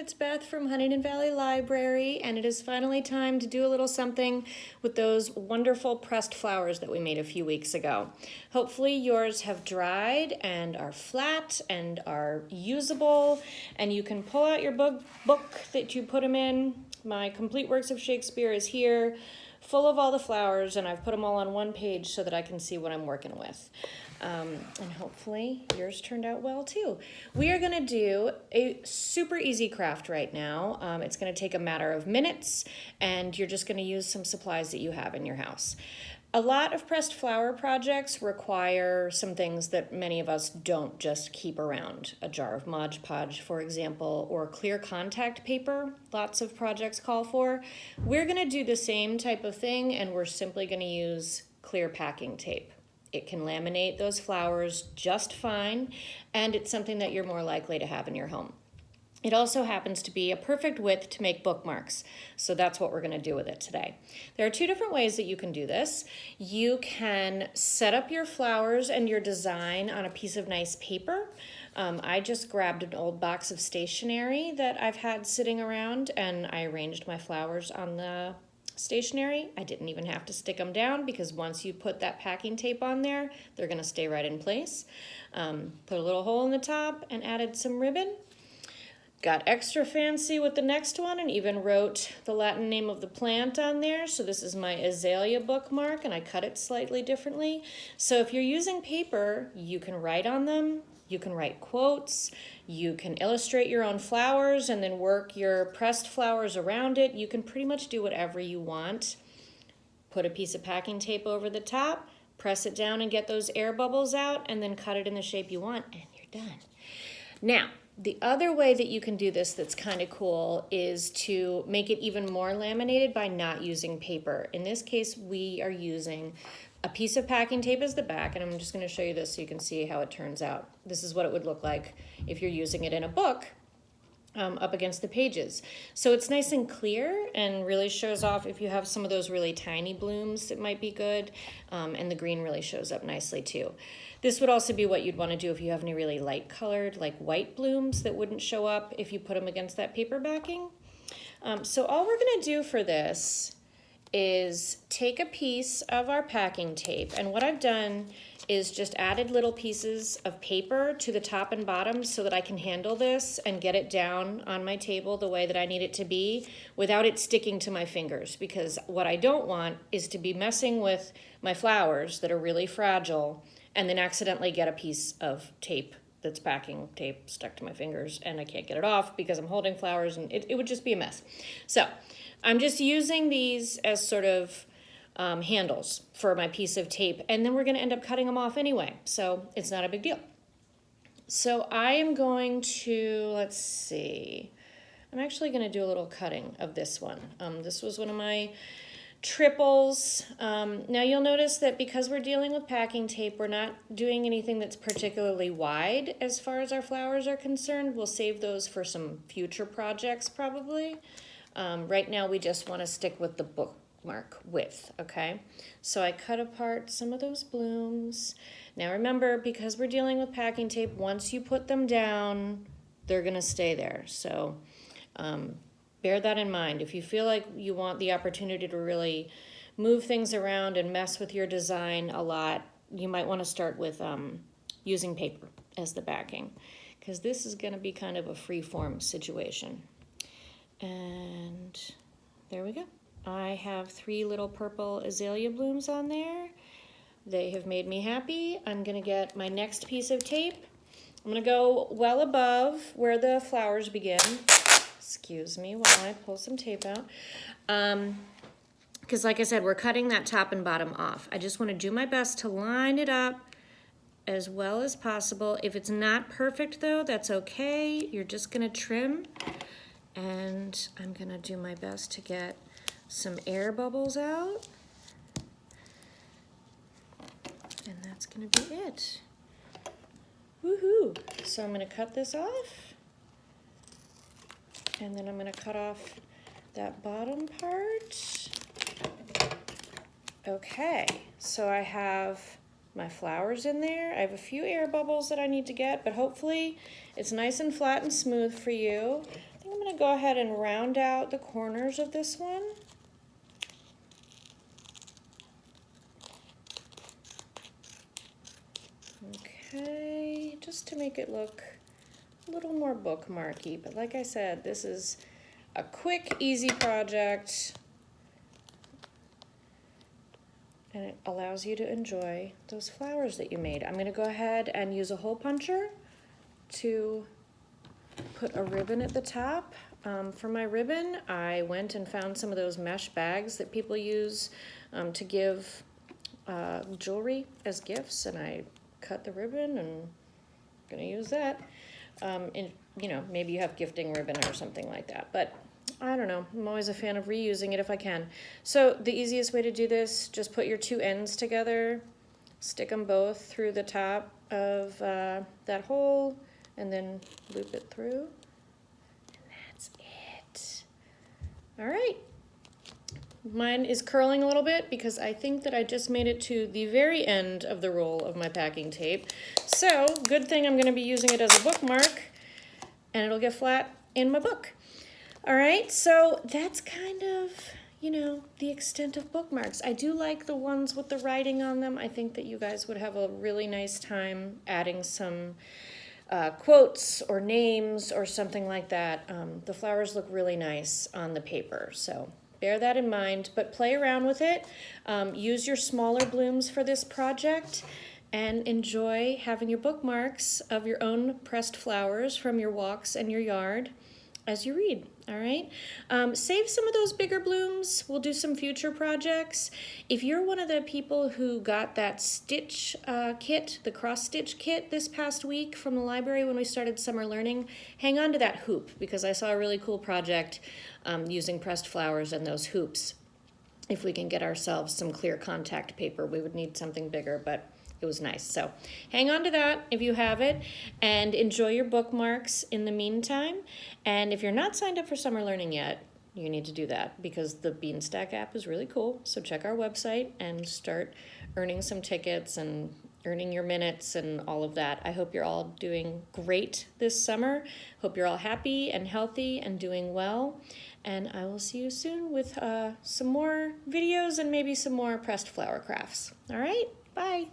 it's Beth from Huntington Valley Library, and it is finally time to do a little something with those wonderful pressed flowers that we made a few weeks ago. Hopefully yours have dried and are flat and are usable, and you can pull out your book that you put them in. My Complete Works of Shakespeare is here, full of all the flowers, and I've put them all on one page so that I can see what I'm working with. And hopefully yours turned out well too. We are going to do a super easy craft right now. It's going to take a matter of minutes, and you're just going to use some supplies that you have in your house. A lot of pressed flower projects require some things that many of us don't just keep around. A jar of Mod Podge, for example, or clear contact paper, lots of projects call for. We're going to do the same type of thing, and we're simply going to use clear packing tape. It can laminate those flowers just fine, and it's something that you're more likely to have in your home. It also happens to be a perfect width to make bookmarks, so that's what we're going to do with it today. There are two different ways that you can do this. You can set up your flowers and your design on a piece of nice paper. I just grabbed an old box of stationery that I've had sitting around, and I arranged my flowers on the stationery. I didn't even have to stick them down because once you put that packing tape on there, they're going to stay right in place. Put a little hole in the top and added some ribbon. Got extra fancy with the next one and even wrote the Latin name of the plant on there. So this is my azalea bookmark, and I cut it slightly differently. So if you're using paper, you can write on them. You can write quotes, you can illustrate your own flowers and then work your pressed flowers around it. You can pretty much do whatever you want. Put a piece of packing tape over the top, press it down and get those air bubbles out, and then cut it in the shape you want, and you're done. Now, the other way that you can do this that's kind of cool is to make it even more laminated by not using paper. In this case, we are using a piece of packing tape as the back, and I'm just going to show you this so you can see how it turns out. This is what it would look like if you're using it in a book up against the pages. So it's nice and clear and really shows off. If you have some of those really tiny blooms, it might be good, and the green really shows up nicely too. This would also be what you'd want to do if you have any really light colored, like white blooms that wouldn't show up if you put them against that paper backing. So all we're going to do for this is take a piece of our packing tape, and what I've done is just added little pieces of paper to the top and bottom so that I can handle this and get it down on my table the way that I need it to be without it sticking to my fingers, because what I don't want is to be messing with my flowers that are really fragile and then accidentally get a piece of tape that's packing tape stuck to my fingers and I can't get it off because I'm holding flowers, and it would just be a mess. So I'm just using these as sort of handles for my piece of tape, and then we're going to end up cutting them off anyway, so it's not a big deal. So I am going to, let's see, I'm actually going to do a little cutting of this one. This was one of my triples. Now you'll notice that because we're dealing with packing tape, we're not doing anything that's particularly wide as far as our flowers are concerned. We'll save those for some future projects probably. Right now we just want to stick with the bookmark width, okay? So I cut apart some of those blooms. Now remember, because we're dealing with packing tape, once you put them down, they're going to stay there. So bear that in mind. If you feel like you want the opportunity to really move things around and mess with your design a lot, you might want to start with using paper as the backing, because this is going to be kind of a free-form situation. And there we go. I have 3 little purple azalea blooms on there. They have made me happy. I'm going to get my next piece of tape. I'm going to go well above where the flowers begin. Excuse me while I pull some tape out. Because like I said, we're cutting that top and bottom off. I just want to do my best to line it up as well as possible. If it's not perfect though, that's okay. You're just going to trim. And I'm going to do my best to get some air bubbles out. And that's going to be it. Woohoo! So I'm going to cut this off. And then I'm going to cut off that bottom part. Okay, so I have my flowers in there. I have a few air bubbles that I need to get, but hopefully it's nice and flat and smooth for you. I think I'm going to go ahead and round out the corners of this one. Okay, just to make it look a little more bookmarky, but like I said, this is a quick, easy project, and it allows you to enjoy those flowers that you made. I'm going to go ahead and use a hole puncher to put a ribbon at the top. For my ribbon, I went and found some of those mesh bags that people use to give jewelry as gifts, and I cut the ribbon and I'm going to use that. And you know, maybe you have gifting ribbon or something like that, but I don't know. I'm always a fan of reusing it if I can. So the easiest way to do this, just put your two ends together, stick them both through the top of that hole, and then loop it through. And that's it. All right. Mine is curling a little bit because I think that I just made it to the very end of the roll of my packing tape. So, good thing I'm going to be using it as a bookmark, and it'll get flat in my book. All right, so that's kind of, you know, the extent of bookmarks. I do like the ones with the writing on them. I think that you guys would have a really nice time adding some quotes or names or something like that. The flowers look really nice on the paper, so bear that in mind, but play around with it. Use your smaller blooms for this project and enjoy having your bookmarks of your own pressed flowers from your walks and your yard as you read, all right? Save some of those bigger blooms. We'll do some future projects. If you're one of the people who got that stitch kit, the cross-stitch kit this past week from the library when we started summer learning, hang on to that hoop because I saw a really cool project using pressed flowers and those hoops. If we can get ourselves some clear contact paper, we would need something bigger, but it was nice. So hang on to that if you have it, and enjoy your bookmarks in the meantime. And if you're not signed up for summer learning yet, you need to do that because the Beanstack app is really cool. So check our website and start earning some tickets and earning your minutes and all of that. I hope you're all doing great this summer. Hope you're all happy and healthy and doing well. And I will see you soon with some more videos and maybe some more pressed flower crafts. All right, bye.